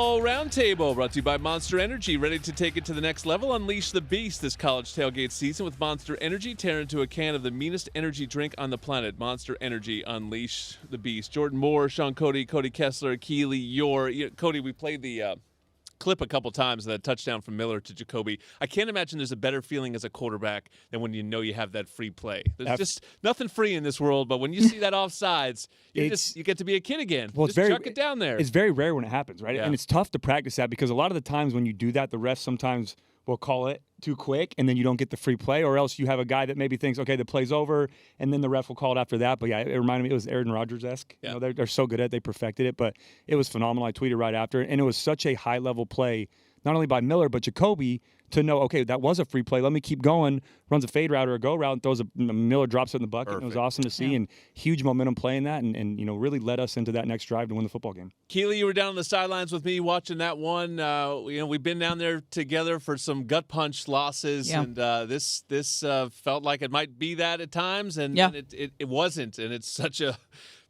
Roundtable brought to you by Monster Energy. Ready to take it to the next level? Unleash the beast this college tailgate season with Monster Energy. Tear into a can of the meanest energy drink on the planet. Monster Energy. Unleash the beast. Jordan Moore, Sean Cody, Cody Kessler, Keely, Cody, we played the clip a couple times, that touchdown from Miller to Jacoby. I can't imagine there's a better feeling as a quarterback than when you know you have that free play. There's just nothing free in this world, but when you see that offsides, you get to be a kid again. Well, just chuck it down there. It's very rare when it happens, right? Yeah. And it's tough to practice that because a lot of the times when you do that, the refs sometimes will call it too quick, and then you don't get the free play, or else you have a guy that maybe thinks, okay, the play's over, and then the ref will call it after that. But yeah, it reminded me, it was Aaron Rodgers-esque. Yeah. You know, they're so good at it, they perfected it, but it was phenomenal. I tweeted right after, and it was such a high-level play, not only by Miller, but Jacoby, to know, okay, that was a free play. Let me keep going. Runs a fade route or a go route and throws Miller drops it in the bucket. Perfect. It was awesome to see, and huge momentum playing that, and really led us into that next drive to win the football game. Keely, you were down on the sidelines with me watching that one. We've been down there together for some gut punch losses, and this felt like it might be that at times, and it wasn't, and it's such a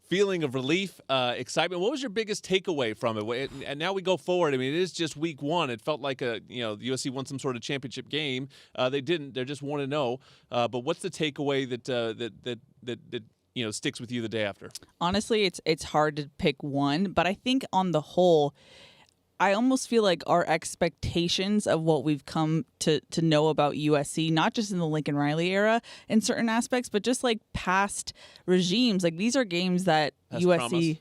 feeling of relief, excitement. What was your biggest takeaway from it? And now we go forward. I mean, it is just week one. It felt like USC won some sort of championship game. They didn't. They're just 1-0. But what's the takeaway that sticks with you the day after? Honestly, it's hard to pick one, but I think on the whole, I almost feel like our expectations of what we've come to know about USC, not just in the Lincoln Riley era in certain aspects, but just like past regimes. Like, these are games that That's USC,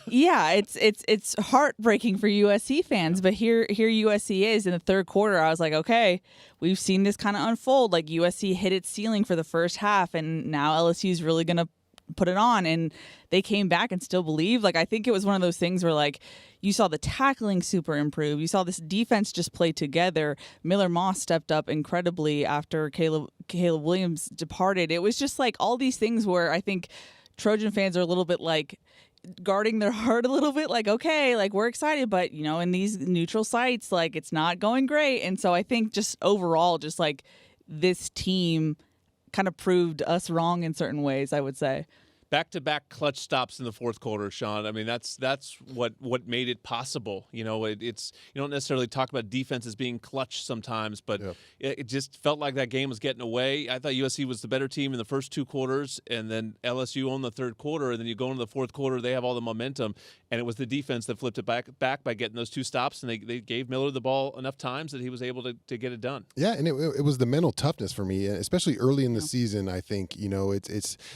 it's heartbreaking for USC fans. But here USC is in the third quarter. I was like, okay, we've seen this kind of unfold. Like, USC hit its ceiling for the first half, and now LSU is really gonna put it on, and they came back and still believe. Like, I think it was one of those things where, like, you saw the tackling super improve. You saw this defense just play together. Miller Moss stepped up incredibly after Caleb Williams departed. It was just like all these things where I think Trojan fans are a little bit like guarding their heart a little bit, like, okay, like, we're excited, but in these neutral sites, like, it's not going great. And so I think just overall, just like this team kind of proved us wrong in certain ways, I would say. Back-to-back clutch stops in the fourth quarter, Sean. I mean, that's what made it possible. It's you don't necessarily talk about defenses being clutch sometimes, but it just felt like that game was getting away. I thought USC was the better team in the first two quarters, and then LSU owned the third quarter, and then you go into the fourth quarter, they have all the momentum, and it was the defense that flipped it back by getting those two stops, and they gave Miller the ball enough times that he was able to get it done. Yeah, and it was the mental toughness for me, especially early in the season. I think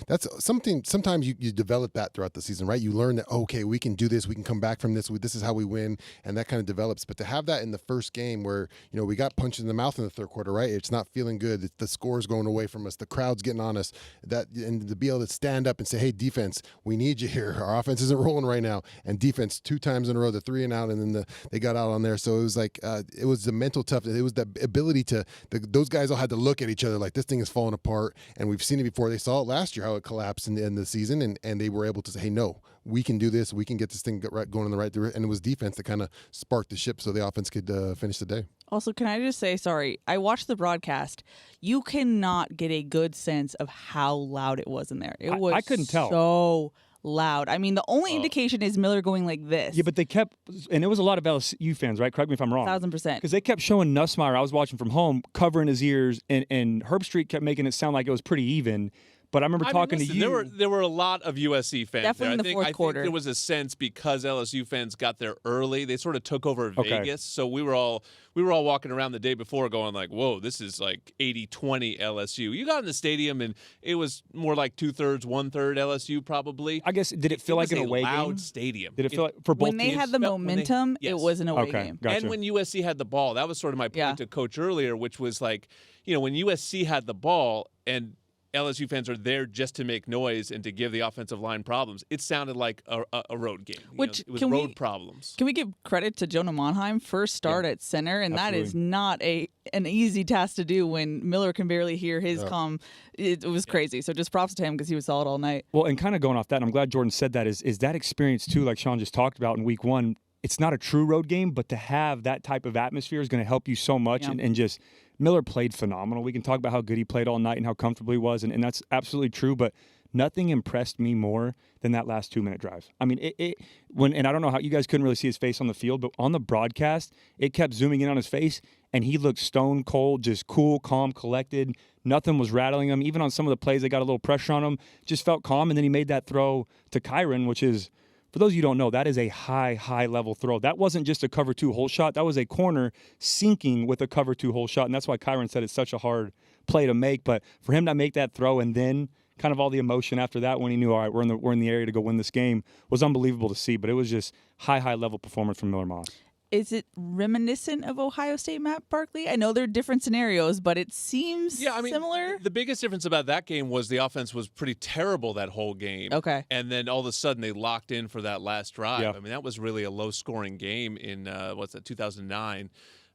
that's something. Sometimes you develop that throughout the season, right? You learn that, okay, we can do this, we can come back from this, this is how we win, and that kind of develops. But to have that in the first game where, we got punched in the mouth in the third quarter, right? It's not feeling good. The score's going away from us. The crowd's getting on us. And to be able to stand up and say, hey, defense, we need you here. Our offense isn't rolling right now. And defense, 2 times in a row, the 3 and out, and then they got out on there. So it was like, it was the mental toughness. It was the ability those guys all had to look at each other like, this thing is falling apart. And we've seen it before. They saw it last year, how it collapsed in the season. And they were able to say, hey, no, we can do this. We can get this thing going in the right direction. And it was defense that kind of sparked the ship so the offense could finish the day. Also, can I just say, sorry, I watched the broadcast. You cannot get a good sense of how loud it was in there. It was I couldn't tell. So loud. I mean, the only indication is Miller going like this. Yeah, but they kept, and it was a lot of LSU fans, right? Correct me if I'm wrong. 1,000%. Because they kept showing Nussmeier, I was watching from home, covering his ears, and Herbstreit kept making it sound like it was pretty even. But I remember talking to you. There were a lot of USC fans. Definitely there. in the fourth quarter. I think there was a sense because LSU fans got there early. They sort of took over Vegas. So we were all walking around the day before going like, whoa, this is like 80-20 LSU. You got in the stadium and it was more like 2/3, 1/3 LSU probably. I guess, did it feel like an away game? Loud stadium. Did it feel like for both when they teams? had the momentum, it was an away game. Gotcha. And when USC had the ball, that was sort of my point to Coach earlier, which was like, when USC had the ball and LSU fans are there just to make noise and to give the offensive line problems, it sounded like a road game. It was road problems. Can we give credit to Jonah Monheim? First start at center, and Absolutely. that is not an easy task to do when Miller can barely hear his comm. It was crazy. So just props to him because he was solid all night. Well, and kind of going off that, and I'm glad Jordan said that, is that experience too, like Sean just talked about in week one, it's not a true road game, but to have that type of atmosphere is going to help you so much. Yeah. And just Miller played phenomenal. We can talk about how good he played all night and how comfortable he was, and that's absolutely true. But nothing impressed me more than that last 2-minute drive. I mean, and I don't know how you guys couldn't really see his face on the field, but on the broadcast, it kept zooming in on his face, and he looked stone cold, just cool, calm, collected. Nothing was rattling him. Even on some of the plays, they got a little pressure on him, just felt calm. And then he made that throw to Kyron, which is, for those of you who don't know, that is a high level throw. That wasn't just a cover 2 hole shot. That was a corner sinking with a cover 2 hole shot. And that's why Kyron said it's such a hard play to make. But for him to make that throw and then kind of all the emotion after that when he knew, all right, we're in the area to go win this game, was unbelievable to see. But it was just high level performance from Miller Moss. Is it reminiscent of Ohio State, Matt Barkley? I know they're different scenarios, but it seems similar. The biggest difference about that game was the offense was pretty terrible that whole game. Okay. And then all of a sudden they locked in for that last drive. Yeah. I mean, that was really a low-scoring game in, 2009.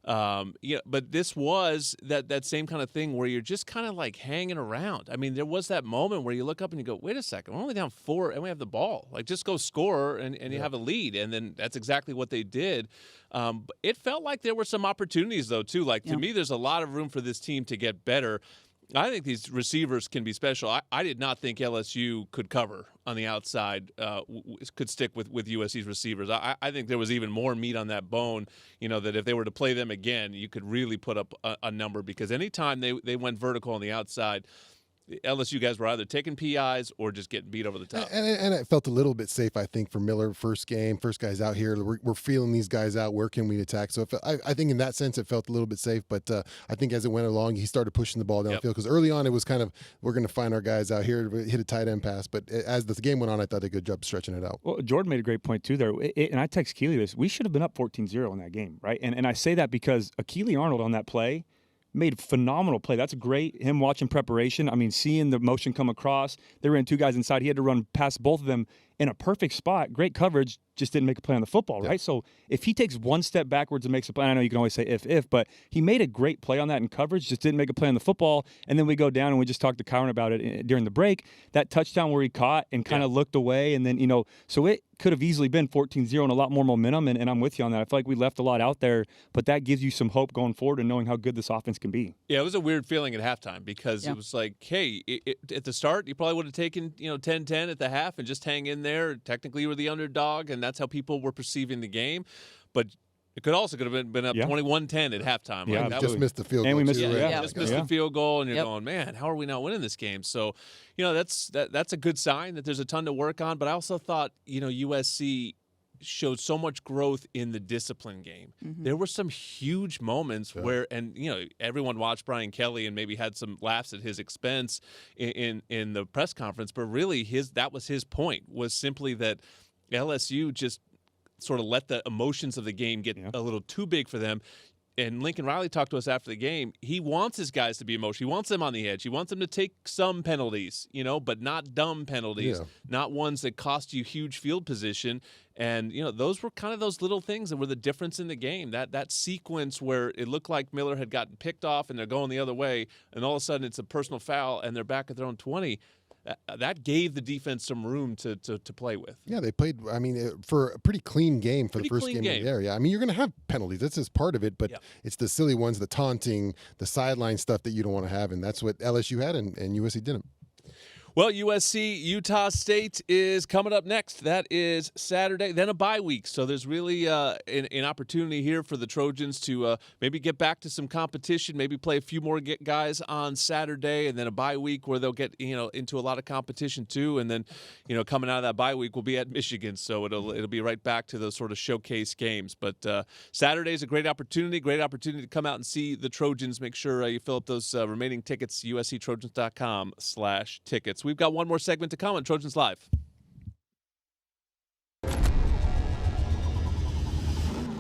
But this was that same kind of thing where you're just kind of like hanging around. I mean, there was that moment where you look up and you go, wait a second, we're only down 4 and we have the ball. Like, just go score and you have a lead. And then that's exactly what they did. It felt like there were some opportunities, though, too. Like, to me, there's a lot of room for this team to get better. I think these receivers can be special. I did not think LSU could cover on the outside, could stick with USC's receivers. I think there was even more meat on that bone, that if they were to play them again, you could really put up a number, because anytime they went vertical on the outside, LSU guys were either taking PIs or just getting beat over the top. And it felt a little bit safe, I think, for Miller. First guys out here. We're feeling these guys out. Where can we attack? So I think in that sense it felt a little bit safe. But I think as it went along, he started pushing the ball downfield, because early on it was kind of, we're going to find our guys out here, hit a tight end pass. But as the game went on, I thought they did a good job stretching it out. Well, Jordan made a great point too there. And I text Keely this. We should have been up 14-0 in that game, right? And I say that because Keely Arnold on that play made a phenomenal play. That's great. Him watching preparation. I mean, seeing the motion come across. There were 2 guys inside. He had to run past both of them in a perfect spot. Great coverage. Just didn't make a play on the football, right? So if he takes one step backwards and makes a play, I know you can always say if, but he made a great play on that in coverage, just didn't make a play on the football. And then we go down and we just talked to Kyron about it during the break. That touchdown where he caught and kind of looked away, and then, so it could have easily been 14-0 and a lot more momentum, and I'm with you on that. I feel like we left a lot out there, but that gives you some hope going forward and knowing how good this offense can be. Yeah, it was a weird feeling at halftime, because it was like, hey, at the start, you probably would have taken 10-10 at the half and just hang in there. Technically, you were the underdog, and that's how people were perceiving the game. But it could have been up 21-10 at halftime. Yeah, like, just missed the field goal. And we missed the field goal, and you're going, man, how are we not winning this game? So, that's a good sign that there's a ton to work on. But I also thought, USC showed so much growth in the discipline game. Mm-hmm. There were some huge moments where, and everyone watched Brian Kelly and maybe had some laughs at his expense in the press conference, but really that was his point, was simply that LSU just sort of let the emotions of the game get a little too big for them. And Lincoln Riley talked to us after the game. He wants his guys to be emotional. He wants them on the edge. He wants them to take some penalties, but not dumb penalties, not ones that cost you huge field position. And, those were kind of those little things that were the difference in the game. That sequence where it looked like Miller had gotten picked off and they're going the other way, and all of a sudden it's a personal foul and they're back at their own 20. That gave the defense some room to play with. Yeah, they played, for a pretty clean game for the first game of the year. Yeah, you're going to have penalties. That's just part of it, but it's the silly ones, the taunting, the sideline stuff that you don't want to have, and that's what LSU had, and USC didn't. Well, USC, Utah State is coming up next. That is Saturday, then a bye week. So there's really an opportunity here for the Trojans to maybe get back to some competition, maybe play a few more guys on Saturday, and then a bye week where they'll get into a lot of competition too. And then coming out of that bye week, we'll be at Michigan, so it'll be right back to those sort of showcase games. But Saturday is a great opportunity to come out and see the Trojans. Make sure you fill up those remaining tickets, usctrojans.com/tickets. We've got one more segment to come on Trojans Live.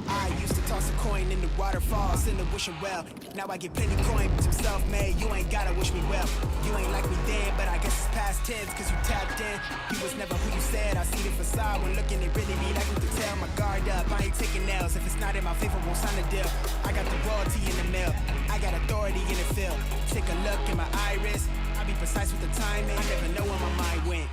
I used to toss a coin in the waterfalls in the wishing well. Now I get plenty coin, but I'm self-made. You ain't gotta wish me well. You ain't like me then, but I guess it's past tense, cause you tapped in. You was never who you said. I see the facade when looking, it really be like me to tell. My guard up, I ain't taking L's. If it's not in my favor, won't sign a deal. I got the royalty in the mail. I got authority in the field. Take a look in my iris. I be precise with the timing. I never know where my mind went.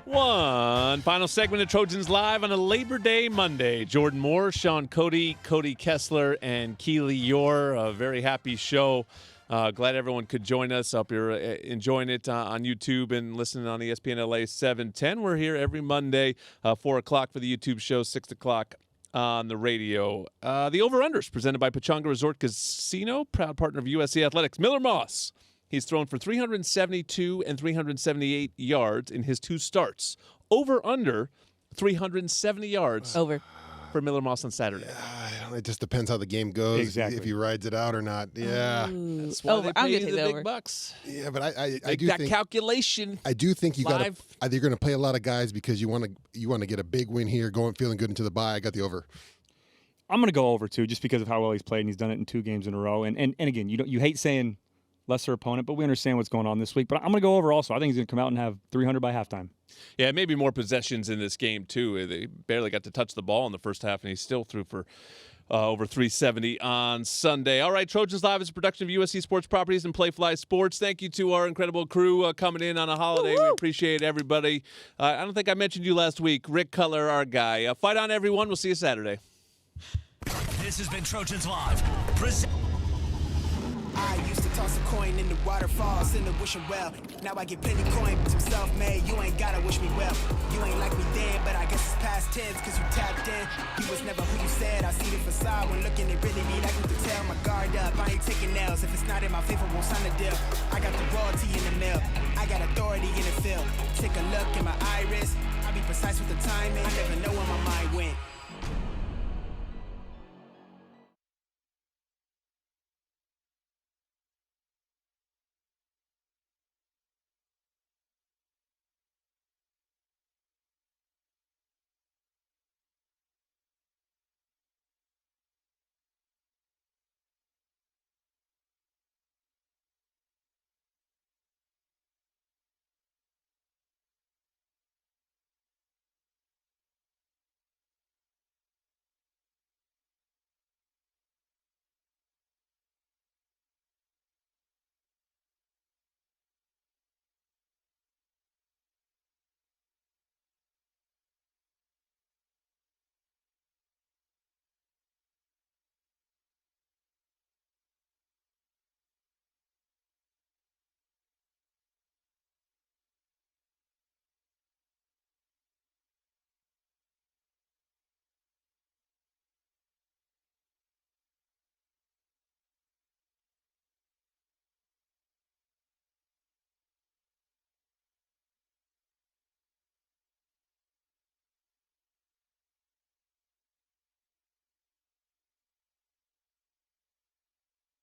One final segment of Trojans Live on a Labor Day Monday. Jordan Moore, Sean Cody, Cody Kessler, and Keely Yore. A very happy show. Glad everyone could join us up here, enjoying it on YouTube and listening on ESPN LA 710. We're here every Monday, 4 o'clock for the YouTube show, 6 o'clock on the radio. The Over-Unders presented by Pechanga Resort Casino, proud partner of USC Athletics. Miller Moss. He's thrown for 372 and 378 yards in his 2 starts. Over-under 370 yards. Over. For Miller Moss on Saturday. It just depends how the game goes. Exactly. If he rides it out or not. Yeah. That's why Over. they I'm pay gonna you take the the big over. bucks. Yeah, but I Make do that think calculation. I do think you got to live. either you're going to play a lot of guys because you want to get a big win here, feeling good into the bye. I got the over. I'm going to go over too, just because of how well he's played, and he's done it in 2 games in a row. And again, you hate saying lesser opponent, but we understand what's going on this week. But I'm going to go over also. I think he's going to come out and have 300 by halftime. Yeah, maybe more possessions in this game, too. They barely got to touch the ball in the first half, and he still threw for over 370 on Sunday. All right, Trojans Live is a production of USC Sports Properties and Playfly Sports. Thank you to our incredible crew coming in on a holiday. We appreciate everybody. I don't think I mentioned you last week. Rick Cutler, our guy. Fight on, everyone. We'll see you Saturday. This has been Trojans Live. I used to toss a coin in the waterfalls in the wishing well. Now I get plenty coin, but I'm self-made. You ain't gotta wish me well. You ain't like me then, but I guess it's past tense, cause you tapped in. You was never who you said. I see the facade when looking at really me like you can tell. My guard up, I ain't taking nails. If it's not in my favor, won't sign a deal. I got the royalty in the mail. I got authority in the field. Take a look in my eyes.